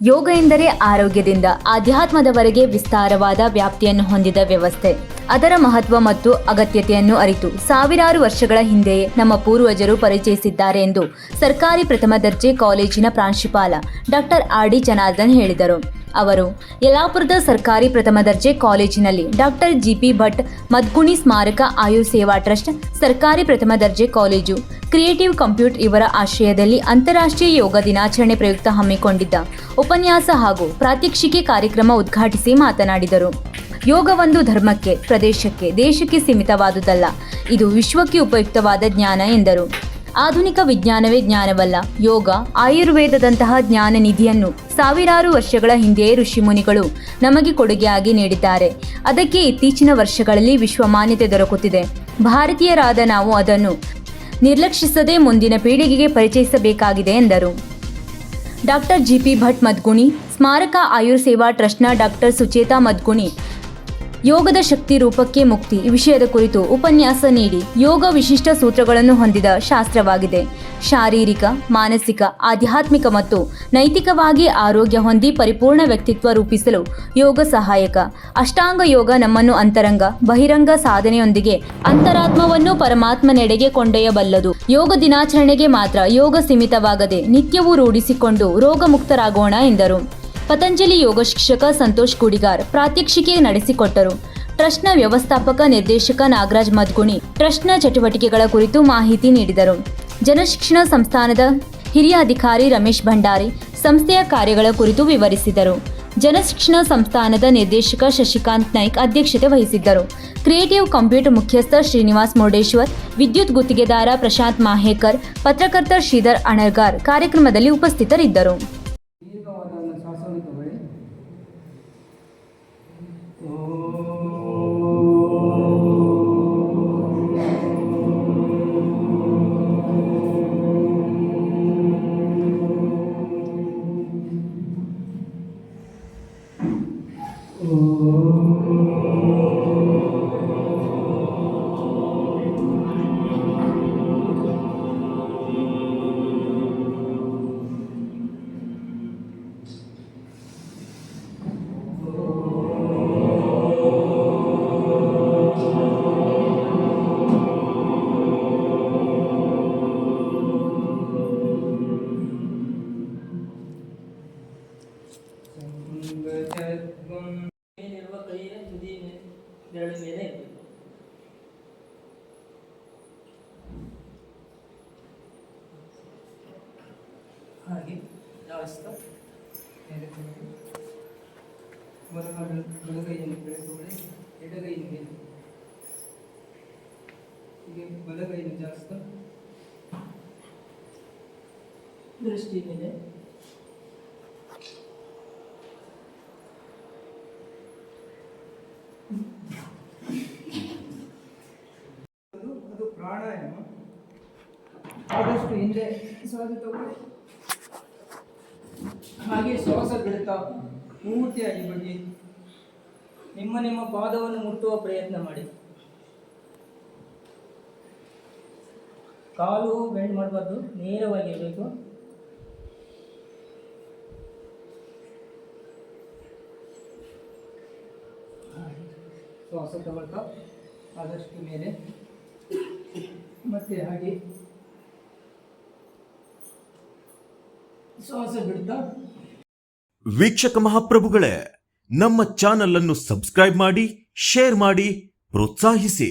ಯೋಗ ಎಂದರೆ ಆರೋಗ್ಯದಿಂದ ಆಧ್ಯಾತ್ಮದವರೆಗೆ ವಿಸ್ತಾರವಾದ ವ್ಯಾಪ್ತಿಯನ್ನು ಹೊಂದಿದ ವ್ಯವಸ್ಥೆ. ಅದರ ಮಹತ್ವ ಮತ್ತು ಅಗತ್ಯತೆಯನ್ನು ಅರಿತು ಸಾವಿರಾರು ವರ್ಷಗಳ ಹಿಂದೆಯೇ ನಮ್ಮ ಪೂರ್ವಜರು ಪರಿಚಯಿಸಿದ್ದಾರೆ ಎಂದು ಸರ್ಕಾರಿ ಪ್ರಥಮ ದರ್ಜೆ ಕಾಲೇಜಿನ ಪ್ರಾಂಶುಪಾಲ ಡಾಕ್ಟರ್ ಆರ್.ಡಿ. ಜನಾರ್ದನ್ ಹೇಳಿದರು. ಅವರು ಯಲ್ಲಾಪುರದ ಸರ್ಕಾರಿ ಪ್ರಥಮ ದರ್ಜೆ ಕಾಲೇಜಿನಲ್ಲಿ ಡಾಕ್ಟರ್ ಜಿ.ಪಿ. ಭಟ್ ಮದ್ಗುಣಿ ಸ್ಮಾರಕ ಆಯುರ್ ಸೇವಾ ಟ್ರಸ್ಟ್, ಸರ್ಕಾರಿ ಪ್ರಥಮ ದರ್ಜೆ ಕಾಲೇಜು, ಕ್ರಿಯೇಟಿವ್ ಕಂಪ್ಯೂಟ್ ಇವರ ಆಶ್ರಯದಲ್ಲಿ ಅಂತಾರಾಷ್ಟ್ರೀಯ ಯೋಗ ದಿನಾಚರಣೆ ಪ್ರಯುಕ್ತ ಹಮ್ಮಿಕೊಂಡಿದ್ದ ಉಪನ್ಯಾಸ ಹಾಗೂ ಪ್ರಾತ್ಯಕ್ಷಿಕೆ ಕಾರ್ಯಕ್ರಮ ಉದ್ಘಾಟಿಸಿ ಮಾತನಾಡಿದರು. ಯೋಗ ಒಂದು ಧರ್ಮಕ್ಕೆ, ಪ್ರದೇಶಕ್ಕೆ, ದೇಶಕ್ಕೆ ಸೀಮಿತವಾದುದಲ್ಲ. ಇದು ವಿಶ್ವಕ್ಕೆ ಉಪಯುಕ್ತವಾದ ಜ್ಞಾನ ಎಂದರು. ಆಧುನಿಕ ವಿಜ್ಞಾನವೇ ಜ್ಞಾನವಲ್ಲ. ಯೋಗ, ಆಯುರ್ವೇದದಂತಹ ಜ್ಞಾನ ನಿಧಿಯನ್ನು ಸಾವಿರಾರು ವರ್ಷಗಳ ಹಿಂದೆಯೇ ಋಷಿಮುನಿಗಳು ನಮಗೆ ಕೊಡುಗೆಯಾಗಿ ನೀಡಿದ್ದಾರೆ. ಅದಕ್ಕೆ ಇತ್ತೀಚಿನ ವರ್ಷಗಳಲ್ಲಿ ವಿಶ್ವಮಾನ್ಯತೆ ದೊರಕುತ್ತಿದೆ. ಭಾರತೀಯರಾದ ನಾವು ಅದನ್ನು ನಿರ್ಲಕ್ಷಿಸದೆ ಮುಂದಿನ ಪೀಳಿಗೆಗೆ ಪರಿಚಯಿಸಬೇಕಾಗಿದೆ ಎಂದರು. ಡಾಕ್ಟರ್ ಜಿ.ಪಿ. ಭಟ್ ಮದ್ಗುಣಿ ಸ್ಮಾರಕ ಆಯುರ್ ಸೇವಾ ಟ್ರಸ್ಟ್ನ ಡಾಕ್ಟರ್ ಸುಚೇತಾ ಮದ್ಗುಣಿ ಯೋಗದ ಶಕ್ತಿ ರೂಪಕ್ಕೆ ಮುಕ್ತಿ ವಿಷಯದ ಕುರಿತು ಉಪನ್ಯಾಸ ನೀಡಿ, ಯೋಗ ವಿಶಿಷ್ಟ ಸೂತ್ರಗಳನ್ನು ಹೊಂದಿದ ಶಾಸ್ತ್ರವಾಗಿದೆ. ಶಾರೀರಿಕ, ಮಾನಸಿಕ, ಆಧ್ಯಾತ್ಮಿಕ ಮತ್ತು ನೈತಿಕವಾಗಿ ಆರೋಗ್ಯ ಹೊಂದಿ ಪರಿಪೂರ್ಣ ವ್ಯಕ್ತಿತ್ವ ರೂಪಿಸಲು ಯೋಗ ಸಹಾಯಕ. ಅಷ್ಟಾಂಗ ಯೋಗ ನಮ್ಮನ್ನು ಅಂತರಂಗ, ಬಹಿರಂಗ ಸಾಧನೆಯೊಂದಿಗೆ ಅಂತರಾತ್ಮವನ್ನು ಪರಮಾತ್ಮನೆಡೆಗೆ ಕೊಂಡೊಯ್ಯಬಲ್ಲದು. ಯೋಗ ದಿನಾಚರಣೆಗೆ ಮಾತ್ರ ಯೋಗ ಸೀಮಿತವಾಗದೆ ನಿತ್ಯವೂ ರೂಢಿಸಿಕೊಂಡು ರೋಗಮುಕ್ತರಾಗೋಣ ಎಂದರು. ಪತಂಜಲಿ ಯೋಗ ಶಿಕ್ಷಕ ಸಂತೋಷ್ ಗುಡಿಗಾರ್ ಪ್ರಾತ್ಯಕ್ಷಿಕೆ ನಡೆಸಿಕೊಟ್ಟರು. ಟ್ರಸ್ಟ್ನ ವ್ಯವಸ್ಥಾಪಕ ನಿರ್ದೇಶಕ ನಾಗರಾಜ್ ಮದ್ಗುಣಿ ಟ್ರಸ್ಟ್ನ ಚಟುವಟಿಕೆಗಳ ಕುರಿತು ಮಾಹಿತಿ ನೀಡಿದರು. ಜನಶಿಕ್ಷಣ ಸಂಸ್ಥಾನದ ಹಿರಿಯ ಅಧಿಕಾರಿ ರಮೇಶ್ ಭಂಡಾರಿ ಸಂಸ್ಥೆಯ ಕಾರ್ಯಗಳ ಕುರಿತು ವಿವರಿಸಿದರು. ಜನಶಿಕ್ಷಣ ಸಂಸ್ಥಾನದ ನಿರ್ದೇಶಕ ಶಶಿಕಾಂತ್ ನಾಯ್ಕ್ ಅಧ್ಯಕ್ಷತೆ ವಹಿಸಿದ್ದರು. ಕ್ರಿಯೇಟಿವ್ ಕಂಪ್ಯೂಟ್ ಮುಖ್ಯಸ್ಥ ಶ್ರೀನಿವಾಸ್ ಮುರುಡೇಶ್ವರ್, ವಿದ್ಯುತ್ ಗುತ್ತಿಗೆದಾರ ಪ್ರಶಾಂತ್ ಮಾಹೇಕರ್, ಪತ್ರಕರ್ತ ಶ್ರೀಧರ್ ಅಣರ್ಗಾರ್ ಕಾರ್ಯಕ್ರಮದಲ್ಲಿ ಉಪಸ್ಥಿತರಿದ್ದರು. ಮೇಲಿರುವ ಕೈಯ ತುದಿ ಬೆರಳ ಮೇಲೆ ಇರಬೇಕು. ಹಾಗೆ ಜಾಸ್ತ ಬಲಗೈಯನ್ನು ಬೆಳೆದುಕೊಳ್ಳಿ, ಎಡಗೈಯನ್ನು ಮೇಲೆ ಹೀಗೆ ಬಲಗೈಯನ್ನು ಜಾಸ್ತ ದೃಷ್ಟಿ ಮೇಲೆ ಅದು ಪ್ರಾಣಾಯಾಮ. ಆದಷ್ಟು ಹಿಂದೆ ಶ್ವಾಸ ತಗೊಳ್ಳಿ, ಹಾಗೆ ಶ್ವಾಸ ಬಿಡುತ್ತಾ ಪೂರ್ತಿಯಾಗಿ ಬಗ್ಗಿ ನಿಮ್ಮ ಪಾದವನ್ನು ಮುಟ್ಟುವ ಪ್ರಯತ್ನ ಮಾಡಿ. ಕಾಲು ಬೆಂಡ್ ಮಾಡಬಾರ್ದು, ನೇರವಾಗಿರಬೇಕು. ಶ್ವಾಸ ತಗೊಳ್ತಾ ಆದಷ್ಟು ಮೇಲೆ ಮತ್ತೆ ಹಾಗೆ ಶ್ವಾಸ ಬಿಡ್ತಾ. ವೀಕ್ಷಕ ಮಹಾಪ್ರಭುಗಳೇ, ನಮ್ಮ ಚಾನಲ್ ಅನ್ನು ಸಬ್ಸ್ಕ್ರೈಬ್ ಮಾಡಿ, ಶೇರ್ ಮಾಡಿ, ಪ್ರೋತ್ಸಾಹಿಸಿ.